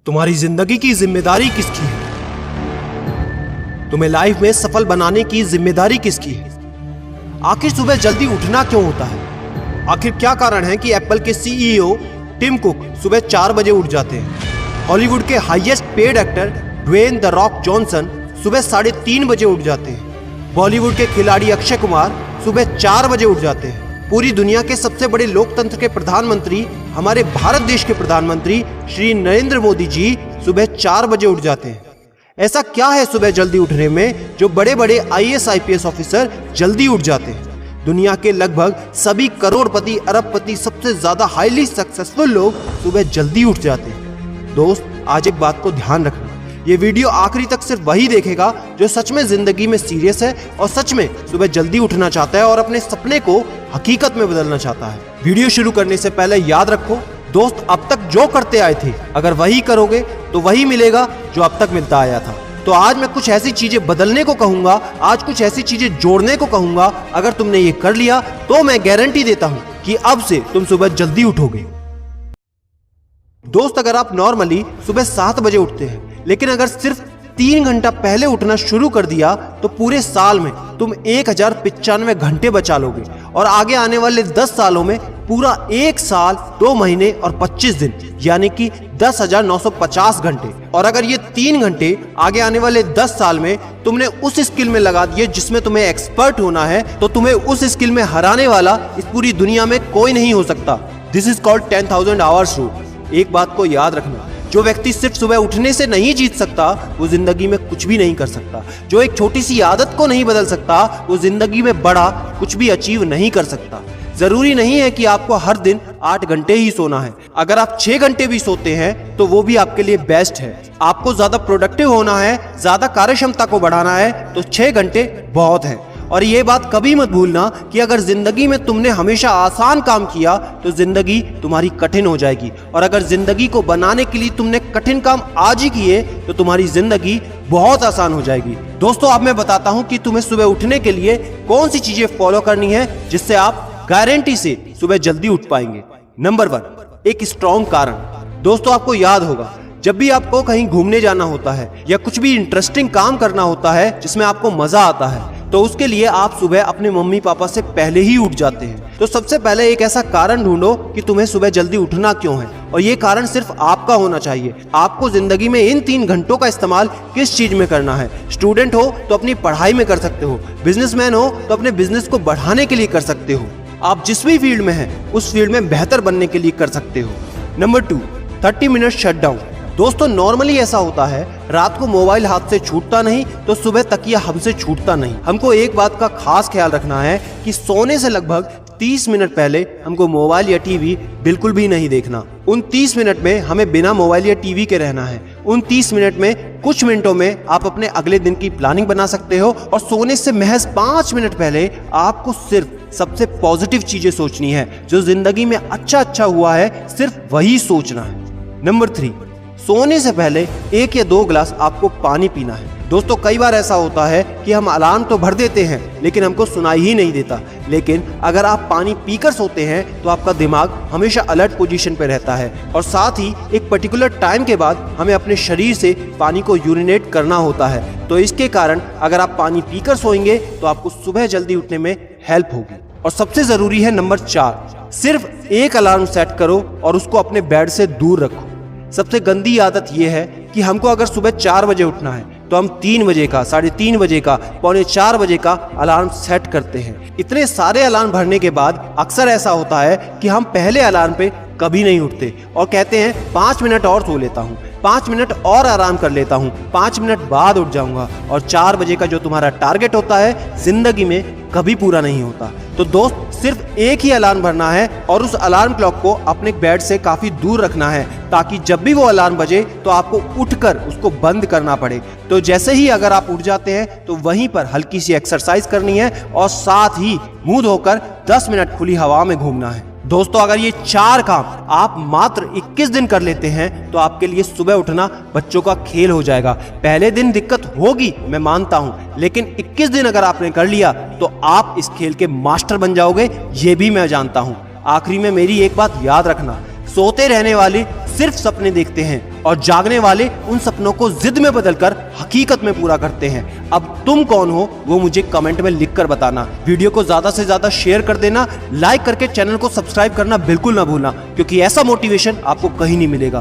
तुम्हारी जिंदगी की जिम्मेदारी किसकी है? तुम्हें लाइफ में सफल बनाने की जिम्मेदारी किसकी है? आखिर सुबह जल्दी उठना क्यों होता है? आखिर क्या कारण है कि एप्पल के सीईओ टिम कुक सुबह 4 बजे उठ जाते हैं? हॉलीवुड के highest paid actor Dwayne the Rock Johnson सुबह 3:30 बजे उठ जाते हैं। बॉलीवुड के खिलाड़ी अक्षय कुमार सुबह 4 बजे उठ जाते हैं। पूरी दुनिया के सबसे बड़े लोकतंत्र के प्रधानमंत्री, हमारे भारत देश के प्रधानमंत्री श्री नरेंद्र मोदी जी सुबह 4 बजे उठ जाते हैं। ऐसा क्या है सुबह जल्दी उठने में जो बड़े बड़े आईएएस आईपीएस ऑफिसर जल्दी उठ जाते हैं? दुनिया के लगभग सभी करोड़पति, अरबपति, सबसे ज्यादा हाईली सक्सेसफुल लोग सुबह जल्दी उठ जाते हैं। दोस्त, आज एक बात को ध्यान रखना, ये वीडियो आखिरी तक सिर्फ वही देखेगा जो सच में जिंदगी में सीरियस है और सच में सुबह जल्दी उठना चाहता है और अपने सपने को हकीकत में बदलना चाहता है। वीडियो शुरू करने से पहले याद रखो दोस्त, अब तक जो करते आए थे अगर वही करोगे तो वही मिलेगा जो अब तक मिलता आया था। तो आज मैं कुछ ऐसी चीजें बदलने को कहूंगा, आज कुछ ऐसी चीजें जोड़ने को कहूंगा। अगर तुमने ये कर लिया तो मैं गारंटी देता हूं कि अब से तुम सुबह जल्दी उठोगे। दोस्त, अगर आप नॉर्मली सुबह 7 बजे उठते हैं लेकिन अगर सिर्फ 3 घंटा पहले उठना शुरू कर दिया तो पूरे साल में तुम 1095 घंटे बचा लोगे और आगे आने वाले 10 सालों में पूरा 1 साल 2 महीने और 25 दिन यानी कि 10,950 घंटे। और अगर ये 3 घंटे आगे आने वाले 10 साल में तुमने उस स्किल में लगा दिए जिसमें तुम्हें एक्सपर्ट होना है तो तुम्हें उस स्किल में हराने वाला इस पूरी दुनिया में कोई नहीं हो सकता। This is called 10,000 hours rule. एक बात को याद रखना, जो व्यक्ति सिर्फ सुबह उठने से नहीं जीत सकता वो जिंदगी में कुछ भी नहीं कर सकता। जो एक छोटी सी आदत को नहीं बदल सकता वो जिंदगी में बड़ा कुछ भी अचीव नहीं कर सकता। जरूरी नहीं है कि आपको हर दिन 8 घंटे ही सोना है। अगर आप 6 घंटे भी सोते हैं तो वो भी आपके लिए बेस्ट है। आपको ज्यादा प्रोडक्टिव होना है, ज्यादा कार्यक्षमता को बढ़ाना है तो 6 घंटे बहुत है। और ये बात कभी मत भूलना कि अगर जिंदगी में तुमने हमेशा आसान काम किया तो जिंदगी तुम्हारी कठिन हो जाएगी, और अगर जिंदगी को बनाने के लिए तुमने कठिन काम आज ही किए तो तुम्हारी जिंदगी बहुत आसान हो जाएगी। दोस्तों, अब मैं बताता हूं कि तुम्हें सुबह उठने के लिए कौन सी चीजें फॉलो करनी है जिससे आप गारंटी से सुबह जल्दी उठ पाएंगे। नंबर 1, एक स्ट्रॉन्ग कारण। दोस्तों, आपको याद होगा जब भी आपको कहीं घूमने जाना होता है या कुछ भी इंटरेस्टिंग काम करना होता है जिसमें आपको मजा आता है तो उसके लिए आप सुबह अपने मम्मी पापा से पहले ही उठ जाते हैं। तो सबसे पहले एक ऐसा कारण ढूंढो कि तुम्हें सुबह जल्दी उठना क्यों है, और ये कारण सिर्फ आपका होना चाहिए। आपको जिंदगी में इन 3 घंटों का इस्तेमाल किस चीज में करना है? स्टूडेंट हो तो अपनी पढ़ाई में कर सकते हो, बिजनेसमैन हो तो अपने बिजनेस को बढ़ाने के लिए कर सकते हो, आप जिस भी फील्ड में हैं उस फील्ड में बेहतर बनने के लिए कर सकते हो। Number 2, 30 minute shutdown. दोस्तों, नॉर्मली ऐसा होता है रात को मोबाइल हाथ से छूटता नहीं तो सुबह तकिया हमसे छूटता नहीं। हमको एक बात का खास ख्याल रखना है कि सोने से लगभग 30 मिनट पहले हमको मोबाइल या टीवी बिल्कुल भी नहीं देखना। उन 30 मिनट में हमें बिना मोबाइल या टीवी के रहना है। उन 30 मिनट में कुछ मिनटों में आप अपने अगले दिन की प्लानिंग बना सकते हो, और सोने से महज 5 मिनट पहले आपको सिर्फ सबसे पॉजिटिव चीजें सोचनी है। जो जिंदगी में अच्छा हुआ है सिर्फ वही सोचना है। नंबर 3, सोने से पहले 1 या 2 गिलास आपको पानी पीना है। दोस्तों, कई बार ऐसा होता है कि हम अलार्म तो भर देते हैं लेकिन हमको सुनाई ही नहीं देता। लेकिन अगर आप पानी पीकर सोते हैं तो आपका दिमाग हमेशा अलर्ट पोजीशन पे रहता है, और साथ ही एक पर्टिकुलर टाइम के बाद हमें अपने शरीर से पानी को यूरिनेट करना होता है। तो इसके कारण अगर आप पानी पीकर सोएंगे तो आपको सुबह जल्दी उठने में हेल्प होगी। और सबसे जरूरी है नंबर 4, सिर्फ एक अलार्म सेट करो और उसको अपने बेड से दूर रखो। सबसे गंदी आदत यह है कि हमको अगर सुबह 4 बजे उठना है तो हम 3 बजे का, 3:30 बजे का, 3:45 बजे का अलार्म सेट करते हैं। इतने सारे अलार्म भरने के बाद अक्सर ऐसा होता है कि हम पहले अलार्म पे कभी नहीं उठते और कहते हैं 5 मिनट और सो लेता हूँ, 5 मिनट और आराम कर लेता हूँ, 5 मिनट बाद उठ जाऊंगा, और 4 बजे का जो तुम्हारा टारगेट होता है जिंदगी में कभी पूरा नहीं होता। तो दोस्त, सिर्फ एक ही अलार्म भरना है और उस अलार्म क्लॉक को अपने बेड से काफी दूर रखना है ताकि जब भी वो अलार्म बजे तो आपको उठकर उसको बंद करना पड़े। तो जैसे ही अगर आप उठ जाते हैं तो वहीं पर हल्की सी एक्सरसाइज करनी है और साथ ही मुंह धोकर 10 मिनट खुली हवा में घूमना है। दोस्तों, अगर ये 4 काम आप मात्र 21 दिन कर लेते हैं तो आपके लिए सुबह उठना बच्चों का खेल हो जाएगा। पहले दिन दिक्कत होगी, मैं मानता हूं, लेकिन 21 दिन अगर आपने कर लिया तो आप इस खेल के मास्टर बन जाओगे, ये भी मैं जानता हूं। आखिरी में मेरी एक बात याद रखना, सोते रहने वाली सिर्फ सपने देखते हैं और जागने वाले उन सपनों को जिद में बदलकर हकीकत में पूरा करते हैं। अब तुम कौन हो वो मुझे कमेंट में लिखकर बताना। वीडियो को ज्यादा से ज्यादा शेयर कर देना, लाइक करके चैनल को सब्सक्राइब करना बिल्कुल ना भूलना, क्योंकि ऐसा मोटिवेशन आपको कहीं नहीं मिलेगा।